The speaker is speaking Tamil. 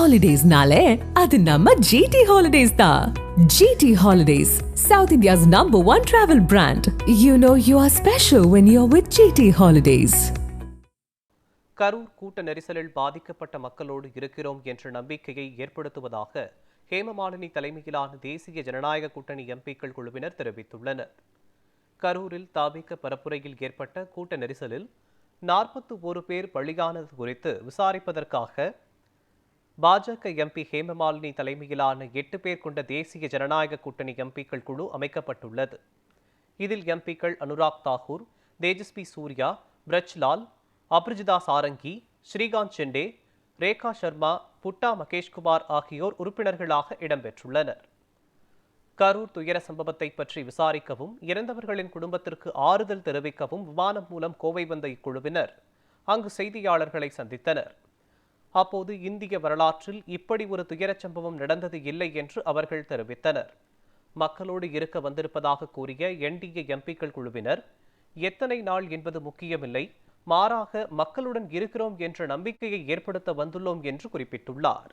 Holidays-nale, adu namma GT Holidays da. GT Holidays, South India's #1 travel brand. You know you are special when you're with GT Holidays. Karur கூட்ட நெரிசலில் பாதிக்கப்பட்ட மக்களோடு இருக்கிறோம் என்ற நம்பிக்கையை ஏற்படுத்துவதாக ஹேமமாலினி தலைமையிலான தேசிய ஜனநாயக கூட்டணி எம்பிக்கள் குழுவினர் தெரிவித்துள்ளனர். கரூரில் தாபிக பரப்புரையில் ஏற்பட்ட கூட்ட நெரிசலில் 41 பேர் பலியானது குறித்து விசாரிப்பதற்காக பாஜக எம்பி ஹேமமாலினி தலைமையிலான 8 பேர் கொண்ட தேசிய ஜனநாயக கூட்டணி எம்பிக்கள் குழு அமைக்கப்பட்டுள்ளது. இதில் எம்பிக்கள் அனுராக் தாக்கூர், தேஜஸ்வி சூர்யா, பிரஜ்லால், அபரிஜிதா சாரங்கி, ஸ்ரீகாந்த் செண்டே, ரேகா சர்மா, புட்டா மகேஷ்குமார் ஆகியோர் உறுப்பினர்களாக இடம்பெற்றுள்ளனர். கரூர் துயர சம்பவத்தை பற்றி விசாரிக்கவும் இறந்தவர்களின் குடும்பத்திற்கு ஆறுதல் தெரிவிக்கவும் விமானம் மூலம் கோவை வந்த இக்குழுவினர் அங்கு செய்தியாளர்களை சந்தித்தனர். அப்போது இந்திய வரலாற்றில் இப்படி ஒரு துயரச் சம்பவம் நடந்தது இல்லை என்று அவர்கள் தெரிவித்தனர். மக்களோடு இருக்க வந்திருப்பதாக கூறிய என்டிஏ எம்பிக்கள் குழுவினர் எத்தனை நாள் என்பது முக்கியமில்லை, மாறாக மக்களுடன் இருக்கிறோம் என்ற நம்பிக்கையை ஏற்படுத்த வந்துள்ளோம் என்று குறிப்பிட்டுள்ளார்.